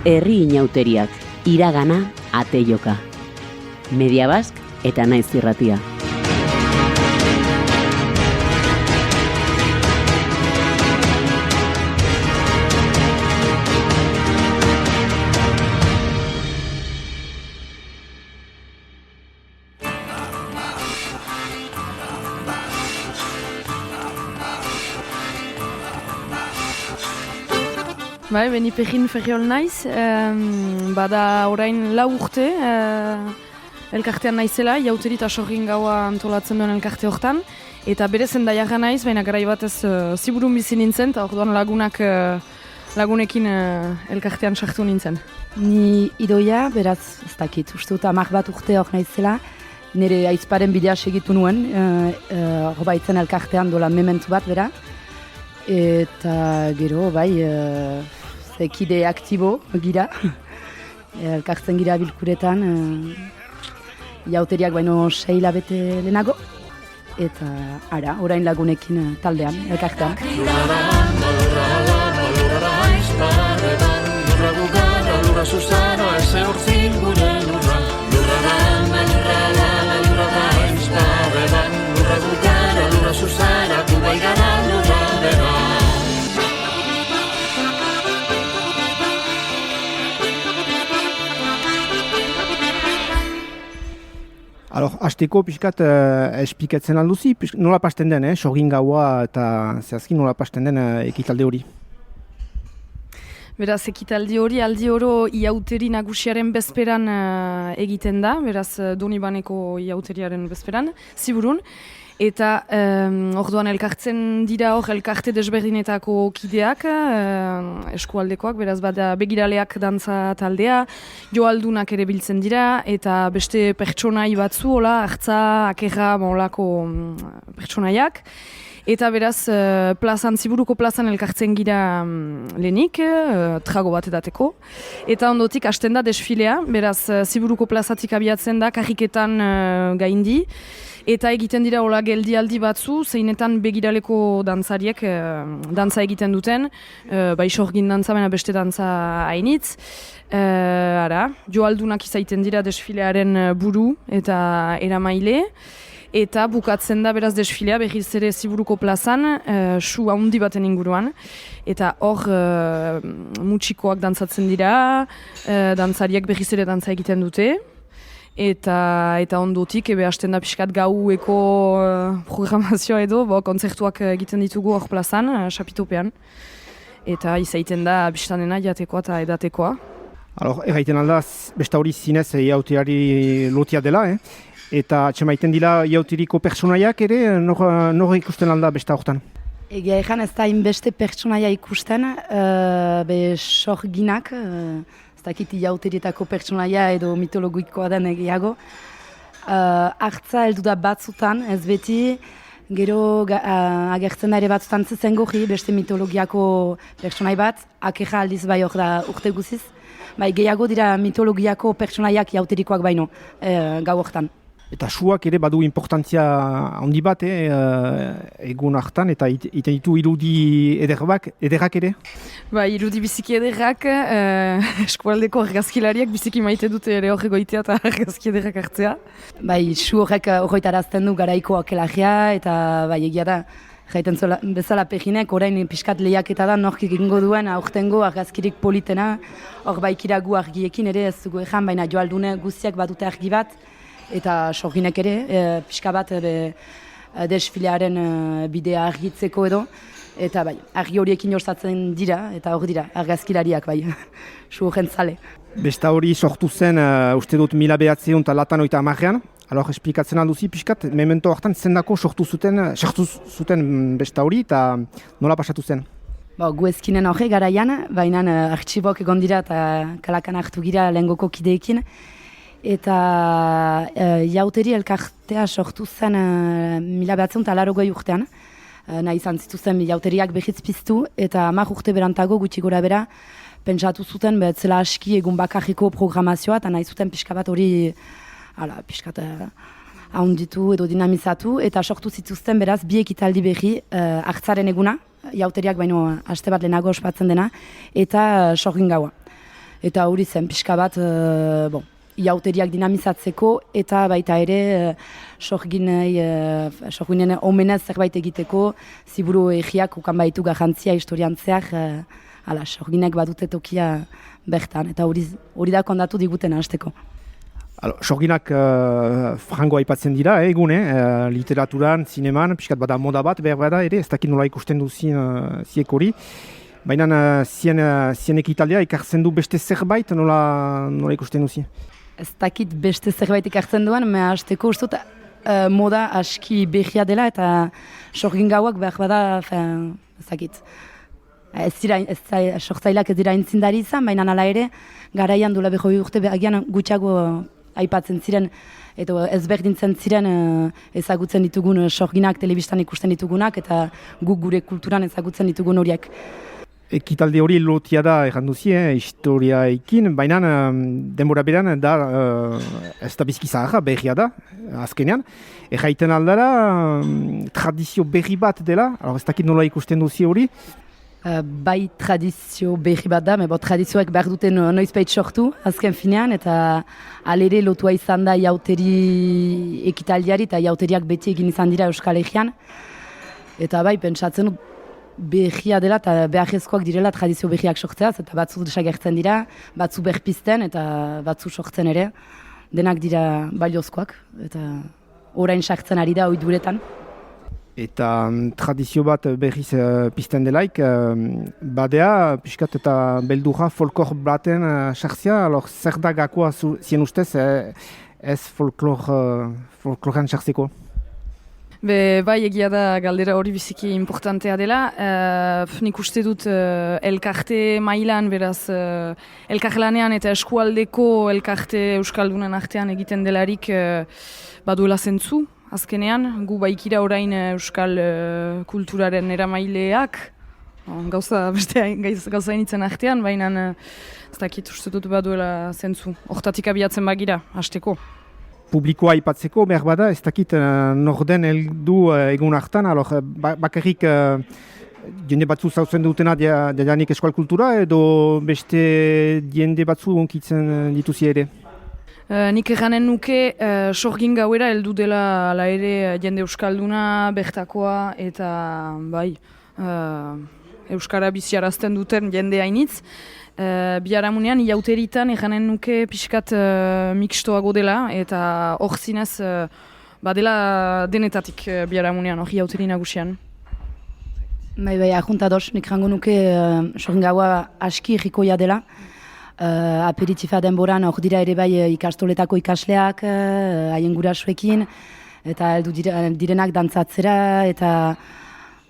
herri inauteriak, iragana, ateioka. Media Bask eta Naiz Irratia. Bai, beni Pegin Ferriol naiz, bada orain 4 urte elkartean naizela, jauteri eta sorgin gaua antolatzen duen elkarte hortan, eta bere zendaiarra naiz, baina garai batez Ziburun bizi nintzen, eta orduan lagunekin elkartean sartu nintzen. Ni Idoia, beraz, ez dakit, uste dut 10 urte hor naizela, nire aizparen bidea segitu nuen, hor baitzen elkartean dola mementu bat, bera, eta gero, bai, zekide aktibo gira, elkartzen gira bilkuretan, jauteriak baino 6 hilabete lehenago, eta ara, orain lagunekin taldean, elkartean. Hasteko pixkat esplikatzen alduzi, nola pasten den, sorgin gaua eta zehazki nola pasten den ekitalde hori? Beraz, ekitaldi hori aldi oro iauteri nagusiaren bezperan egiten da, beraz Donibaneko iauteriaren bezperan, Ziburun. Eta orduan elkartzen dira hor elkarte desberdinetako kideak, eskualdekoak, beraz bada begiraleak dantza taldea, joaldunak ere biltzen dira, eta beste pertsonai batzu, hola, hartza, akerra, molako pertsonaiak. Eta beraz, Ziburuko plazan elkartzen gira lehenik, trago bat edateko. Eta ondotik hasten da desfilea, beraz Ziburuko plazatik abiatzen da, karriketan gaindi. Eta egiten dira hola geldialdi batzu, zeinetan begiraleko dantzariek dantza egiten duten, bai sorgin dantza, baina beste dantza hainitz. Joaldunak izaiten dira desfilearen buru eta eramaile. Eta bukatzen da beraz desfilea berriz ere Ziburuko plazan, su handi baten inguruan. Eta hor mutxikoak dantzatzen dira, dantzariek berriz ere dantza egiten dute. Eta ondotik hasten da pixkat gaueko programazioa edo, kontzertuak egiten ditugu hor plazan, Chapitopean. Eta izaiten da biztanena jatekoa eta edatekoa. Erraiten alda, besta hori zinez iauteriari lotia dela, eta txemaiten dira iauteriko personaiak ere, nor ikusten alda besta horretan? Egia ezan ez da inbeste pertsonaia ikusten, sorginak, dakit iauterietako pertsonaia edo mitologikoa den egiago. Hartza heldu da batzutan, ez beti, gero agertzen da ere batzutan zezen goji, beste mitologiako pertsonai bat, akerra aldiz bai hor da urte guziz. Bai, gehiago dira mitologiako pertsonaiak iauterikoak baino, gau hortan. Eta suak ere badu importantzia handi bat, egun hartan, eta iten ditu irudi ederrak ere? Ba, irudi biziki ederrak, eskualdeko argazkilariak biziki maite dute ere horrego itea eta argazki ederrak hartzea. Bai, su horrek horretarazten du garaiko akelagia, eta bai, egia da, jaiten bezala Peginek, orain pixkat lehiaketa da, nork egingo duen aurtengo argazkirik politena, hor baikiragu argiekin ere ez dugu ezan, baina joaldune guztiak badute argi bat, eta sorginek ere, pixka bat desfilearen bidea argitzeko edo, eta bai, argi horiekin jorzatzen dira, eta hor dira, argazkilariak bai, su jentzale. Besta hori sortu zen, uste dut 1980an, esplikatzen alduzi pixkat, memento hartan zendako sortu zuten besta hori, eta nola pasatu zen? Gu ezkinen horre garaian, baina artxibok egon dira eta kalakan hartu gira lehengoko kideekin, eta jauteri elkartea sortu zen 1980 urtean, nahi izan zituzten jauteriak behitz piztu, eta 10 urte berantago gutxi gora bera, pentsatu zuten betzela aski egun bakarriko programazioa, eta nahi zuten pixka bat hori pixkat ahonditu edo dinamizatu, eta sortu zituzten beraz bi ekitaldi berri hartzaren eguna, jauteriak baino haste bat lehenago ospatzen dena, eta sorgin gaua. Eta hori zen pixka bat, iauteriak dinamizatzeko eta baita ere sorginen omenez zerbait egiteko, ziburu egiak ukan baitu garrantzia historian zehar, sorginek badute tokia bertan, eta hori da kondatu diguten hasteko. Sorginak frango aipatzen dira, egun, literaturan, zineman, pixkat bada moda bat, behar bada ere, ez dakit nola ikusten duzien ziek hori. Baina zien ekitaldea ikartzen du beste zerbait, nola ikusten duzien? Ez dakit beste zerbait ikartzen duen, mea hasteko ustut moda aski behia dela eta sorgin gauak behar bada, ez dakit. Sortzailak ez dira intzindari izan, baina hala ere, garaian duela 20 urte agian gutxiago aipatzen ziren, eta ezberdintzen ziren ezagutzen ditugun sorginak telebistan ikusten ditugunak, eta guk gure kulturan ezagutzen ditugun horiek. Ekitalde hori lotia da erranduzie, historiaekin, baina denbora beran da ez da bizki zaharra, berria da, azkenean. Erraiten aldara, tradizio berri bat dela, ez dakit nola ikusten duzi hori? Bai tradizio berri bat da, tradizioek behar duten noizbait sortu, azken finean, eta alere lotua izan da jauteri ekitaldiari, eta jauteriak beti egin izan dira Euskal Herrian. Eta bai, pentsatzen dut, behia dela eta beharrezkoak direla tradizio behiak sortzeaz, eta batzu desagertzen dira, batzu berpizten eta batzu sortzen ere. Denak dira baliozkoak, eta orain sartzen ari da ohiduretan. Eta tradizio bat berriz pizten delaik, badea, pixkat eta beldurra folklor baten sartzea, zer da gakoa zien ustez ez folkloran sartzeko? Bai, egia da galdera hori biziki importantea dela. Nik uste dut elkarte mailan, beraz, elkarlanean eta eskualdeko elkarte euskaldunen artean egiten delarik baduela zentzu. Azkenean, gu baikira orain euskal kulturaren eramaileak, gauza initzen artean, baina ez dakit uste dut baduela zentzu. Hortatik abiatzen bagira, hasteko. Publikoa aipatzeko behar bada, ez dakit norden heldu egun hartan, bakarrik jende batzu zautzen dutena diadanik eskual kultura edo beste jende batzu onkitzen dituzi ere? Nik erranen nuke sorgin gauera heldu dela ala ere jende euskalduna, bertakoa eta bai, euskara biziarazten duten jende hainitz. Biharamunean, iauteritan erranen nuke pixkat mixtoago dela eta hor zinez badela denetatik biharamunean, hor iauteri nagusian. Bai, ahuntados, nik rango nuke sorgin gaua aski errikoia dela. Aperitifa denboran hor dira ere bai ikastoletako ikasleak, haien gurasoekin, eta heldu direnak dantzatzera, eta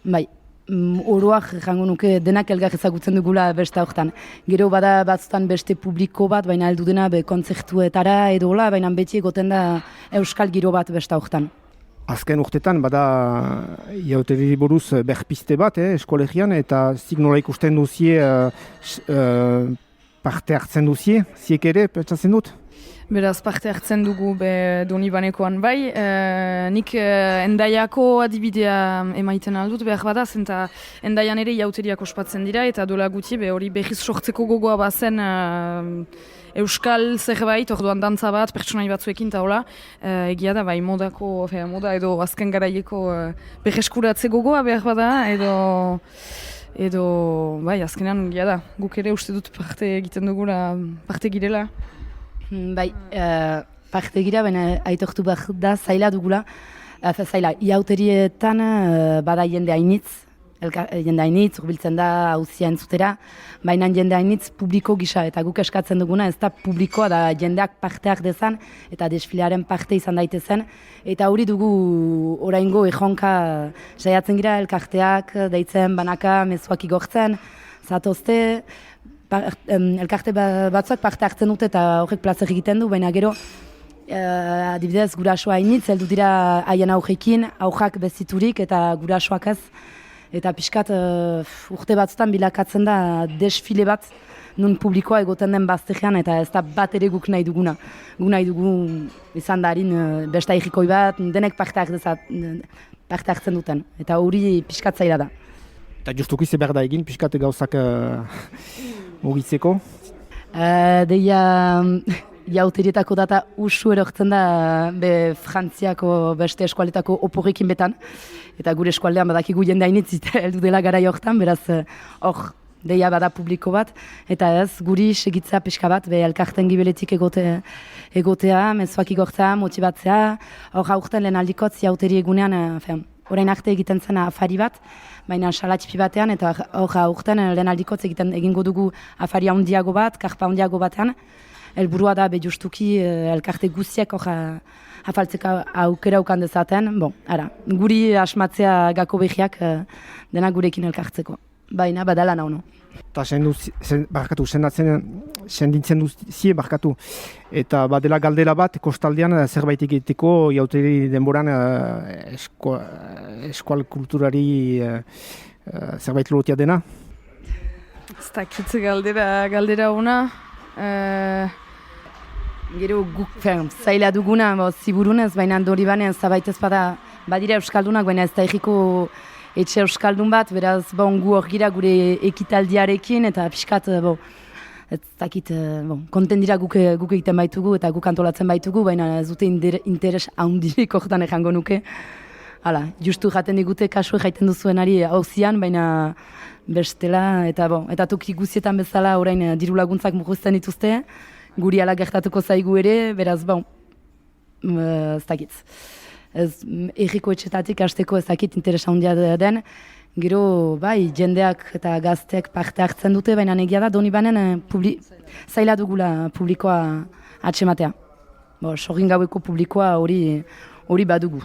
bai, oroak jango nuke denak elgar ezagutzen dugula beste horretan. Gero bada batzutan beste publiko bat, baina heldu dena kontzertuetara edo hola, baina beti egoten da euskal giro bat beste horretan. Azken urtetan bada iauteri buruz berpiste bat eskolegian, eta zik nola ikusten duzie parte hartzen duzie, ziek ere, pentsatzen dut? Beraz, parte hartzen dugu Donibanekoan bai. Nik Endaiako adibidea emaiten aldut behar bada, zenta Endaian ere iauteriak ospatzen dira, eta dola guti hori behiz sortzeko gogoa bazen euskal zerbait, orduan dantza bat, pertsonai batzuekin eta hola, egia da bai moda edo azken garaieko beheskuratze gogoa behar bada, edo bai, azkenan egia da, guk ere uste dut parte egiten dugula, parte girela. Bai, parte gira, baina aitortu behar da zaila dugula. Zaila, iauterietan bada jende hainitz, urbiltzen da hauzia entzutera, baina jende hainitz publiko gisa, eta guk eskatzen duguna ez da publikoa da jendeak parteak dezan, eta desfilearen parte izan daitezen, eta hori dugu oraingo ejonka saiatzen gira elkarteak, deitzen banaka mezuak igortzen, zatozte, elkarte batzuak parte hartzen dute eta horrek plazer egiten du, baina gero adibidez gurasoa hainitz, heldu dira haien aurrekin, aurrak beziturik eta gurasoak ez, eta pixkat urte batzutan bilakatzen da desfile bat nun publikoa egoten den bazterrean, eta ez da bat ere guk nahi duguna. Guk nahi dugu izan da harin besta egikoi bat, denek parte hartzen duten, eta hori pixkat zaila da. Eta justuko ize behar da egin, pixkat gauzak mugitzeko? Deia jauterietako data usu erortzen da be Frantziako beste eskualetako oporrekin betan. Eta gure eskualdean badakigu jende hainitzit heldu dela garai hortan, beraz hor deia bada publiko bat. Eta ez, guri segitza pixka bat, be elkarten gibeletik egotea, mezuak igortzea, motibatzea. Hor aurten lehen aldikotz jauteri egunean, orain arte egiten zen afari bat, baina salatxipi batean, eta hor aurten lehen aldikotz egingo dugu afari handiago bat, karpa handiago batean. Helburua da be justuki elkarte guztiak hor afaltzeko aukera ukan dezaten. Bon, ara, guri asmatzea gako behiak dena gurekin elkartzeko. Baina badala nauno. Eta senditzen duzie barkatu. Eta badela galdera bat, kostaldean zerbait egiteko jauteri denboran eskual kulturari zerbait lotia dena? Ez dakitze galdera ona. Gero guk zaila duguna ziburunez, baina Doribanen zabaitez badira euskaldunak, baina ez da egiko etxe euskaldun bat, beraz gu hor gira gure ekitaldiarekin, eta pixkat, ez dakit, konten dira guk egiten baitugu eta guk antolatzen baitugu, baina ez dute interes handirik horretan ejango nuke. Hala, justu jaten digute kasue jaiten duzuenari hauzian, baina bestela, eta toki guzietan bezala orain diru laguntzak muguzten dituzte, guri ala gertatuko zaigu ere, beraz, ez dakit. Erriko etxetatik hasteko ez dakit interesa handia den, gero, jendeak eta gazteak parte hartzen dute, baina egia da, Donibanen zaila dugula publikoa atxematea. Sogin gaueko publikoa hori badugu.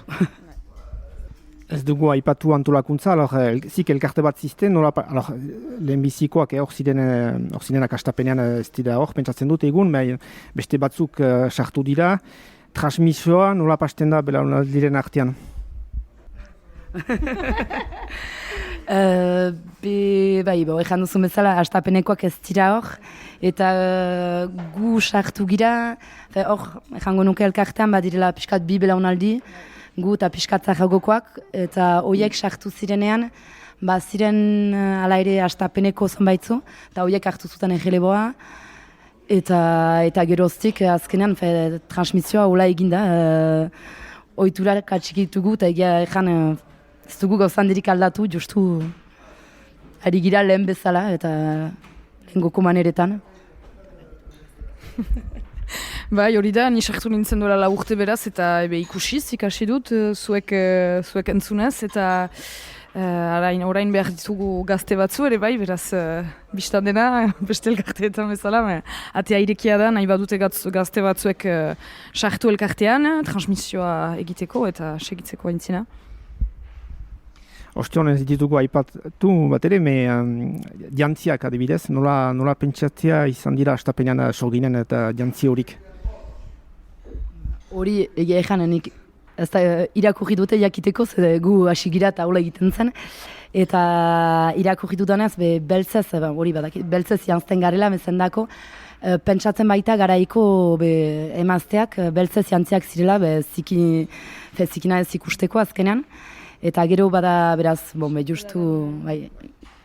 Ez dugu aipatu antolakuntza, zik elkarte bat zizten, lehenbizikoak hor zirenak astapenean ez dira hor, pentsatzen dut egun, beste batzuk sartu dira, transmisioa nola pasten da belaunaldiren artean? Ejan duzun bezala, astapenekoak ez dira hor, eta gu sartu gira, hor, ejango nuke elkartean, badirela pixkat bi belaunaldi, gu eta pixkat zahagokoak, eta horiek sartu zirenean, ziren ala ere astapeneko zonbaitzu, eta horiek hartu zuten egeleboa, eta geroztik azkenean transmisioa hola eginda, ohiturak atxikitugu, eta egia ezan ez dugu gauzandirik aldatu, justu ari gira lehen bezala, eta lehen goko maneretan. Bai, hori da, ni sartu nintzen duela urte beraz, eta ikasi dut, zuek entzunez, eta orain behar ditugu gazte batzu ere bai, beraz, biztan dena, beste elkarteetan bezala, atea irekia da, nahi badute gazte batzuek sartu elkartean, transmisioa egiteko eta segitzeko aintzina. Ostion ez ditugu aipatu bat ere, jantziak adibidez, nola pentsatzea izan dira astapenean soginen eta jantzi horik? Hori egia eganenik, ez da irakurri dute jakiteko, gu hasi gira eta hola egiten zen, eta irakurri dudanez, beltzez, hori badakit, beltzez jantzten garela, mezendako, pentsatzen baita garaiko emazteak, beltzez jantziak zirela, zikina ez ikusteko azkenean, eta gero bada, beraz, justu,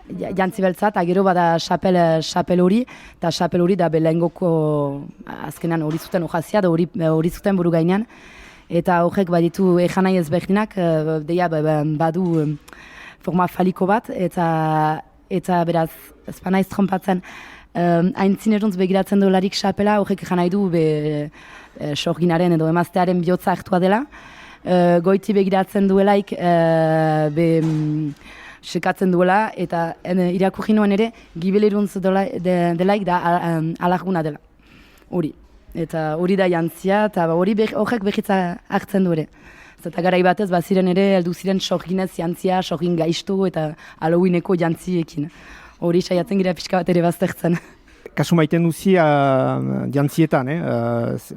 jantzi beltza, eta gero bada xapel hori, eta xapel hori da lehengoko, azkenean hori zuten ojazia, da hori zuten buru gainean, eta horrek baditu ejanai ezberdinak, deia badu forma faliko bat, eta beraz, ez banaiz trompatzen, haintzineruntz begiratzen dolarik xapela, horrek ejanai du sorginaren edo emaztearen bihotza hartua dela, goiti begiratzen duelaik, sekatzen duela, eta irakurri nuen ere, gibeleruntz delaik da alarguna dela. Hori. Eta hori da jantzia, eta horrek behitza hartzen du ere. Eta garai batez, ziren ere, heldu ziren sorginez jantzia, sorgin gaiztu eta Halloweeneko jantziekin. Hori saiatzen gira pixka bat ere baztertzen. Kasu maiten duzia jantzietan,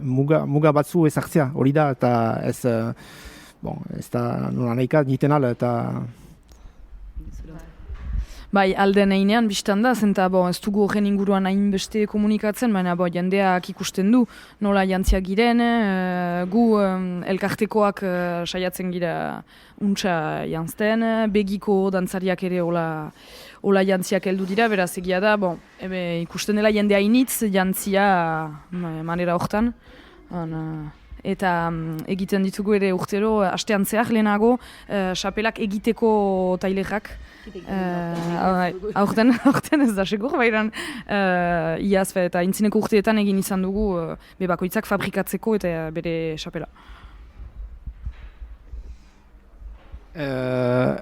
muga batzu ezartzea, hori da, eta ez da nola nahika, niten ala, eta... Bai, alden einean biztan da, zenta ez dugu horren inguruan hainbeste komunikatzen, baina jendeak ikusten du nola jantziak giren, gu elkartekoak saiatzen gira untsa jantzten, begiko dantzariak ere hola jantziak heldu dira, beraz egia da, ikusten dela jende hainitz jantzia manera hortan. Eta egiten ditugu ere urtero astean zehar lehenago xapelak egiteko tailerak. Aurten ez da segur, baina iaz eta intzineko urteetan egin izan dugu bakoitzak fabrikatzeko eta bere xapela.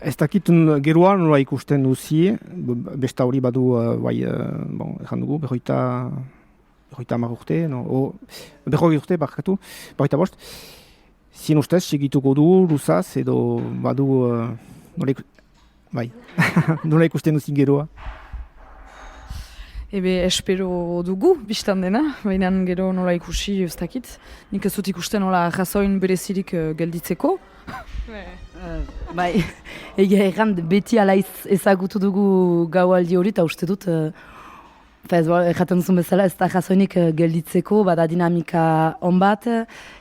Ez dakitun geroa nola ikusten duzi, besta hori badu, ezan dugu, berroita hamar urte, berrogei urte, berroita bost. Zin ustez, segituko du, luzaz, edo badu, nola ikusten duzin geroa? Espero dugu, biztan dena, baina gero nola ikusi ez dakit. Nik ez dut ikusten nola jazoin berezirik gelditzeko. Egia erran, beti ala ezagutu dugu gaualdi hori, eta uste dut, erraten duzun bezala, ez da jazoinik gelditzeko, bada dinamika on bat,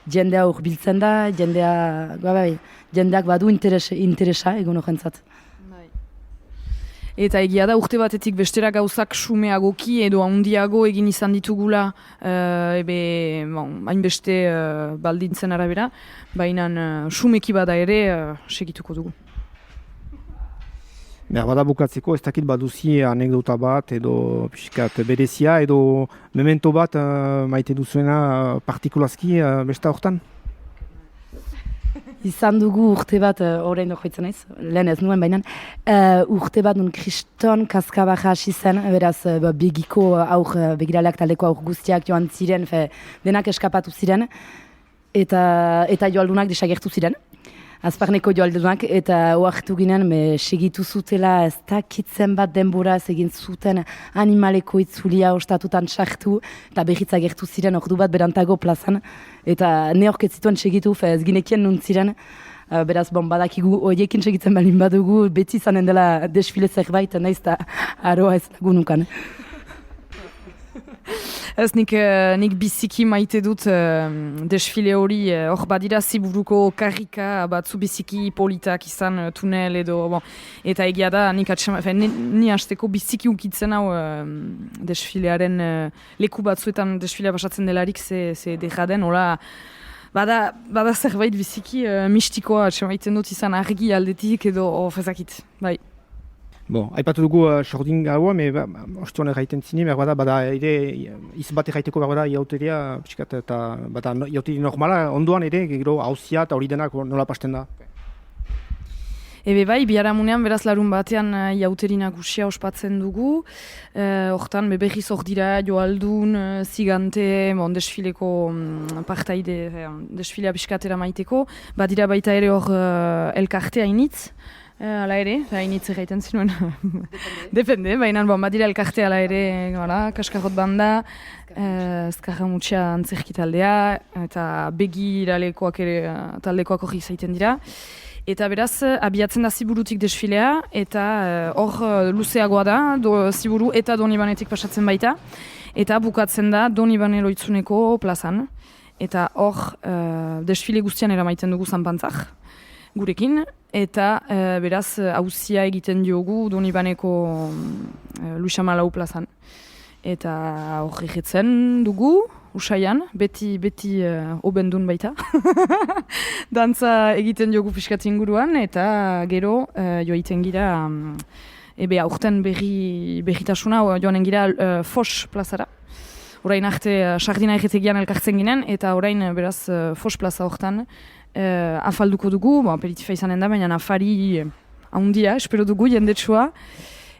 jendea urbiltzen da, jendeak badu interesa egun horrentzat. Eta egia da urte batetik bestera gauzak sumeagoki edo handiago egin izan ditugula hainbeste baldintzen arabera, baina sumeki bada ere segituko dugu. Bada bukatzeko, ez dakit baduzi anekdota bat edo pixkat berezia edo memento bat maite duzuena partikulazki besta hortan? Izan dugu urte bat, orain joitzen naiz, lehen ez nuen baina, urte bat nun kriston kaskabaja hasi zen, beraz begiko begiraleak taldeko aur guztiak joan ziren, denak eskapatu ziren, eta joaldunak desagertu ziren. Azparneko joaldunak, eta oartu ginen, segitu zutela ez dakitzen bat denboraz egin zuten animaleko itzulia ostatutan sartu, eta berritza gertu ziren ordu bat berantago plazan, eta ne horketzituen segitu, ez ginekien nuntziren, beraz, badakigu horiekin segitzen balin badugu, beti izanen dela desfile zerbait, nahiz eta aroa ez lagunukan. Ez nik biziki maite dut desfile hori, hor badira ziburuko karrika batzu biziki politak izan tunel edo, eta egia da ni hasteko biziki ukitzen hau desfilearen leku batzuetan desfilea basatzen delarik ze dejaden, hola, bada zerbait biziki mistikoa maiten dut izan argi aldetik edo fezakit, bai. Aipatu dugu sordin gaua, ostuan erraiten zini, bada ere izbat erraiteko iauteria, eta bada iauteri normala, onduan ere, gero hauzia eta hori denak nola pasten da? Biharamunean beraz larun batean iauteri nagusia ospatzen dugu, hortan berriz hor dira joaldun, zigante, desfileko partaide, desfilea biskatera maiteko, badira baita ere hor elkartea initz, ala ere, hainitz egiten zinuen, depende, baina badira elkarte ala ere, kaskarrot banda, Ezkarramutxea antzerki taldea, eta begi iralekoak ere taldekoak hori izaiten dira. Eta beraz, abiatzen da ziburutik desfilea, eta hor luzeagoa da, ziburu eta Donibanetik pasatzen baita, eta bukatzen da Donibane loitzuneko plazan, eta hor desfile guztian eramaiten dugu zanpantzak gurekin, eta beraz auzia egiten diogu Donibaneko Luisa Malau plazan. Eta hor egitzen dugu, usaian, beti obendun baita. Dantza egiten diogu pixkat inguruan, eta gero joaiten gira, aurten berritasuna joanen gira Fos plazara. Orain arte sardina egetegian elkartzen ginen, eta orain beraz Fos plaza hortan afalduko dugu, aperitifa izanen da, baina afari handia, espero dugu jendetsua,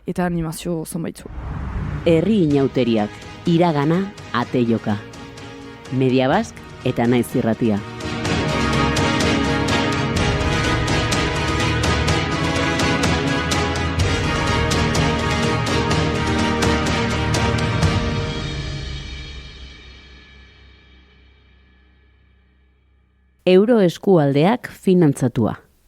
eta animazio zonbaitzu. Herri inauteriak, iragana, ate joka. Media Bask eta Naiz Irratia. Euro eskualdeak finantzatua.